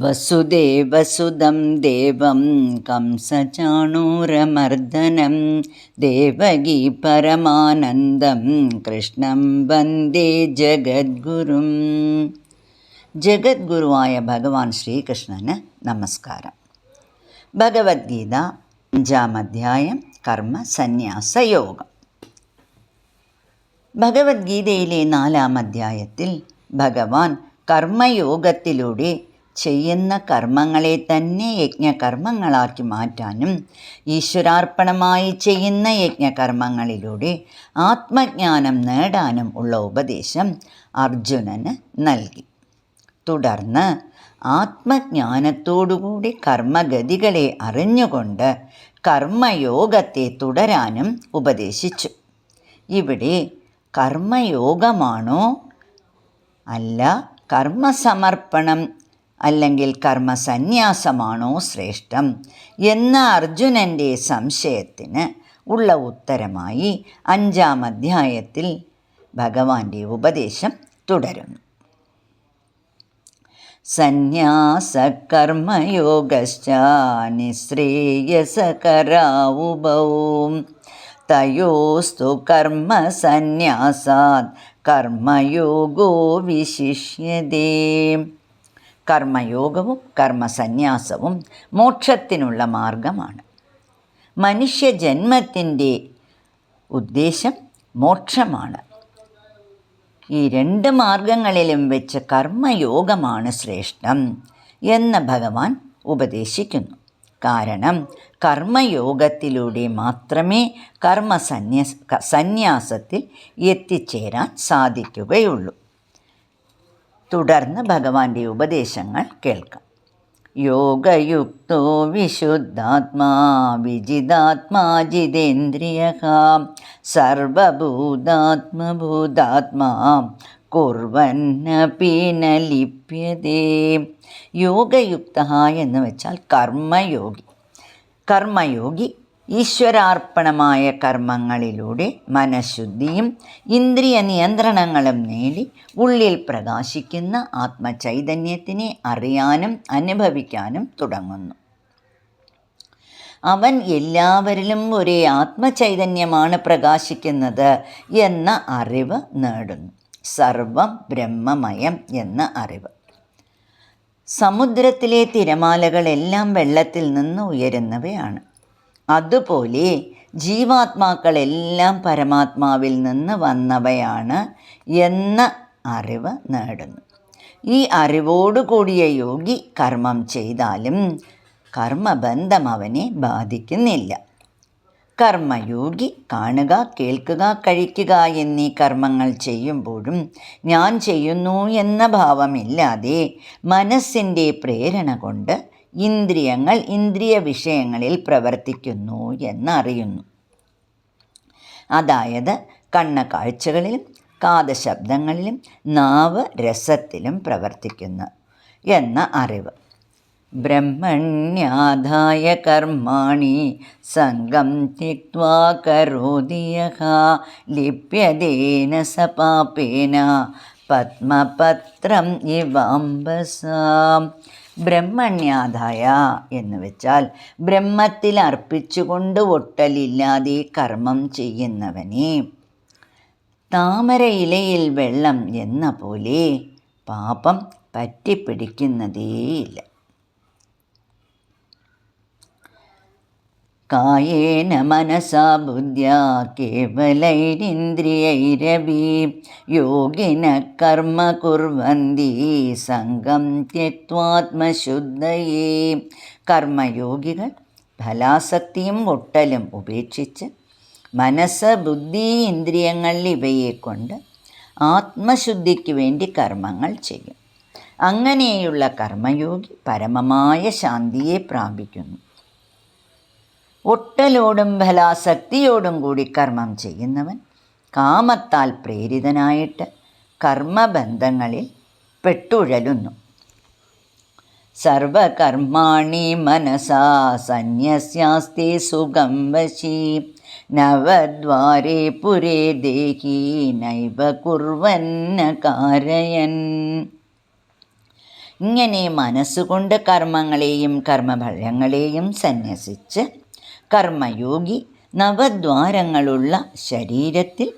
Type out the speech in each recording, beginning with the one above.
വസുദേവസുതം ദേവം കംസചാണൂരമർദ്ദനം ദേവകീ പരമാനന്ദം കൃഷ്ണം വന്ദേ ജഗദ്ഗുരും. ജഗദ്ഗുരുവായ ഭഗവാൻ ശ്രീകൃഷ്ണന് നമസ്കാരം. ഭഗവത്ഗീത 5-ാം അധ്യായം കർമ്മ സന്യാസ യോഗം. ഭഗവത്ഗീതയിലെ 4-ാം അധ്യായത്തിൽ ഭഗവാൻ കർമ്മയോഗത്തിലൂടെ ചെയ്യുന്ന കർമ്മങ്ങളെ തന്നെ യജ്ഞകർമ്മങ്ങളാക്കി മാറ്റാനും ഈശ്വരാർപ്പണമായി ചെയ്യുന്ന യജ്ഞകർമ്മങ്ങളിലൂടെ ആത്മജ്ഞാനം നേടാനും ഉള്ള ഉപദേശം അർജുനന് നൽകി. തുടർന്ന് ആത്മജ്ഞാനത്തോടുകൂടി കർമ്മഗതികളെ അറിഞ്ഞുകൊണ്ട് കർമ്മയോഗത്തെ തുടരാനും ഉപദേശിച്ചു. ഇവിടെ കർമ്മയോഗമാണോ അല്ല കർമ്മസമർപ്പണം അല്ലെങ്കിൽ കർമ്മസന്യാസമാണോ ശ്രേഷ്ഠം എന്ന അർജുനൻ്റെ സംശയത്തിന് ഉള്ള ഉത്തരമായി 5-ാം അധ്യായത്തിൽ ഭഗവാന്റെ ഉപദേശം തുടരുന്നു. സന്യാസകർമ്മയോഗശ്ച നിശ്രേയസകരാവുഭൗ തയോസ്തു കർമ്മസന്യാസാത് കർമ്മയോഗോ വിശിഷ്യതേ. കർമ്മയോഗവും കർമ്മസന്യാസവും മോക്ഷത്തിനുള്ള മാർഗമാണ്. മനുഷ്യജന്മത്തിൻ്റെ ഉദ്ദേശം മോക്ഷമാണ്. ഈ 2 മാർഗങ്ങളിലും വെച്ച് കർമ്മയോഗമാണ് ശ്രേഷ്ഠം എന്ന് ഭഗവാൻ ഉപദേശിക്കുന്നു. കാരണം കർമ്മയോഗത്തിലൂടെ മാത്രമേ സന്യാസത്തിൽ എത്തിച്ചേരാൻ സാധിക്കുകയുള്ളൂ. തുടർന്ന് ഭഗവാന്റെ ഉപദേശങ്ങൾ കേൾക്കാം. യോഗയുക്തോ വിശുദ്ധാത്മാ വിജിതാത്മാ ജിതേന്ദ്രിയഃ സർവഭൂതാത്മഭൂതാത്മാ കുർവന്നപി ന ലിപ്യതേ. യോഗയുക്തഃ എന്ന് വെച്ചാൽ കർമ്മയോഗി ഈശ്വരാർപ്പണമായ കർമ്മങ്ങളിലൂടെ മനഃശുദ്ധിയും ഇന്ദ്രിയ നിയന്ത്രണങ്ങളും നേടി ഉള്ളിൽ പ്രകാശിക്കുന്ന ആത്മചൈതന്യത്തിനെ അറിയാനും അനുഭവിക്കാനും തുടങ്ങുന്നു. അവൻ എല്ലാവരിലും ഒരേ ആത്മചൈതന്യമാണ് പ്രകാശിക്കുന്നത് എന്ന അറിവ് നേടുന്നു. സർവം ബ്രഹ്മമയം എന്ന അറിവ്. സമുദ്രത്തിലെ തിരമാലകളെല്ലാം വെള്ളത്തിൽ നിന്ന് ഉയരുന്നവയാണ്. അതുപോലെ ജീവാത്മാക്കളെല്ലാം പരമാത്മാവിൽ നിന്ന് വന്നവയാണ് എന്ന അറിവ് നേടുന്നു. ഈ അറിവോടുകൂടിയ യോഗി കർമ്മം ചെയ്താലും കർമ്മബന്ധം അവനെ ബാധിക്കുന്നില്ല. കർമ്മയോഗി കാണുക, കേൾക്കുക, കഴിക്കുക എന്നീ കർമ്മങ്ങൾ ചെയ്യുമ്പോഴും ഞാൻ ചെയ്യുന്നു എന്ന ഭാവമില്ലാതെ മനസ്സിൻ്റെ പ്രേരണ കൊണ്ട് ഇന്ദ്രിയങ്ങൾ ഇന്ദ്രിയ വിഷയങ്ങളിൽ പ്രവർത്തിക്കുന്നു എന്നറിയുന്നു. അതായത് കണ്ണ് കാഴ്ചകളിലും കാത് ശബ്ദങ്ങളിലും നാവ് രസത്തിലും പ്രവർത്തിക്കുന്നു എന്ന അറിവ്. ബ്രഹ്മണ്യാധായ കർമാണി സംഗം ത്യക്ത്വാ കരോതി യഃ ലിപ്യതേന സ പാപേന പത്മപത്രം ഇവാംബസാ. ബ്രഹ്മണ്യാധായ എന്ന് വെച്ചാൽ ബ്രഹ്മത്തിൽ അർപ്പിച്ചുകൊണ്ട് ഒട്ടലില്ലാതെ കർമ്മം ചെയ്യുന്നവനെ താമരയിലയിൽ വെള്ളം എന്ന പോലെ പാപം പറ്റിപ്പിടിക്കുന്നതേയില്ല. കായേന മനസാ ബുദ്ധ്യാ കേവലൈരിന്ദ്രിയൈരപി യോഗിനഃ കർമ്മ കുർവന്തി സംഗം ത്യക്ത്വാത്മശുദ്ധയേ. കർമ്മയോഗികൾ ഫലാസക്തിയും ഒട്ടലും ഉപേക്ഷിച്ച് മനസ്സ്, ബുദ്ധി, ഇന്ദ്രിയങ്ങൾ ഇവയെ കൊണ്ട് ആത്മശുദ്ധിക്ക് വേണ്ടി കർമ്മങ്ങൾ ചെയ്യും. അങ്ങനെയുള്ള കർമ്മയോഗി പരമമായ ശാന്തിയെ പ്രാപിക്കുന്നു. ഒട്ടലോടും ഫലാസക്തിയോടും കൂടി കർമ്മം ചെയ്യുന്നവൻ കാമത്താൽ പ്രേരിതനായിട്ട് കർമ്മബന്ധങ്ങളിൽ പെട്ടുഴലുന്നു. സർവകർമാണി മനസാ സന്യസ്യാസ്തേ സുഖം വശീ നവദ്വാരേ പുരേ ദേഹി നൈവ കുർവന്ന കാരയൻ. ഇങ്ങനെ മനസ്സുകൊണ്ട് കർമ്മങ്ങളെയും കർമ്മഫലങ്ങളെയും സന്യസിച്ച് കർമ്മയോഗി നവദ്വാരങ്ങളുള്ള ശരീരത്തിൽ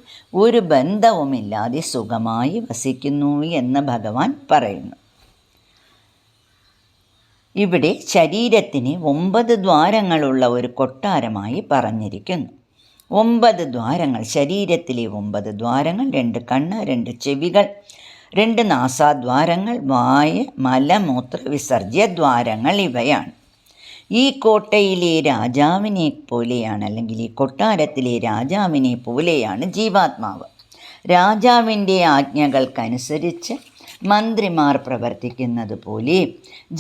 ഒരു ബന്ധവുമില്ലാതെ സുഖമായി വസിക്കുന്നു എന്ന് ഭഗവാൻ പറയുന്നു. ഇവിടെ ശരീരത്തിന് 9 ദ്വാരങ്ങളുള്ള ഒരു കൊട്ടാരമായി പറഞ്ഞിരിക്കുന്നു. 9 ദ്വാരങ്ങൾ, ശരീരത്തിലെ 9 ദ്വാരങ്ങൾ: 2 കണ്ണ്, 2 ചെവികൾ, 2 നാസാദ്വാരങ്ങൾ, വായ, മലമൂത്ര വിസർജ്യ ദ്വാരങ്ങൾ ഇവയാണ്. ഈ കോട്ടയിലെ രാജാവിനെ പോലെയാണ്, അല്ലെങ്കിൽ ഈ കൊട്ടാരത്തിലെ രാജാവിനെ പോലെയാണ് ജീവാത്മാവ്. രാജാവിൻ്റെ ആജ്ഞകൾക്കനുസരിച്ച് മന്ത്രിമാർ പ്രവർത്തിക്കുന്നത് പോലെ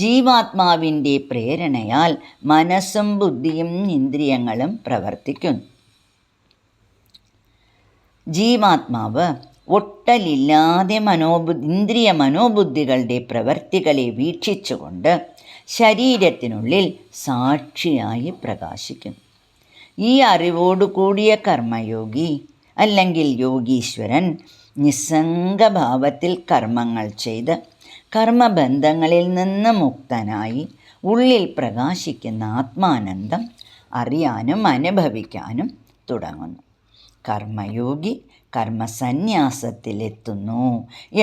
ജീവാത്മാവിൻ്റെ പ്രേരണയാൽ മനസ്സും ബുദ്ധിയും ഇന്ദ്രിയങ്ങളും പ്രവർത്തിക്കുന്നു. ജീവാത്മാവ് ഒട്ടലില്ലാതെ ഇന്ദ്രിയ മനോബുദ്ധികളുടെ പ്രവർത്തികളെ വീക്ഷിച്ചുകൊണ്ട് ശരീരത്തിനുള്ളിൽ സാക്ഷിയായി പ്രകാശിക്കുന്നു. ഈ അറിവോടുകൂടിയ കർമ്മയോഗി അല്ലെങ്കിൽ യോഗീശ്വരൻ നിസ്സംഗഭാവത്തിൽ കർമ്മങ്ങൾ ചെയ്ത് കർമ്മബന്ധങ്ങളിൽ നിന്ന് മുക്തനായി ഉള്ളിൽ പ്രകാശിക്കുന്ന ആത്മാനന്ദം അറിയാനും അനുഭവിക്കാനും തുടങ്ങുന്നു. കർമ്മയോഗി കർമ്മസന്യാസത്തിലെത്തുന്നു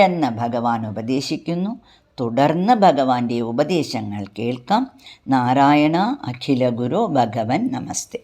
എന്ന് ഭഗവാൻ ഉപദേശിക്കുന്നു. തുടർന്ന് ഭഗവാന്റെ ഉപദേശങ്ങൾ കേൾക്കാം. നാരായണ അഖില ഗുരു ഭഗവൻ നമസ്തേ.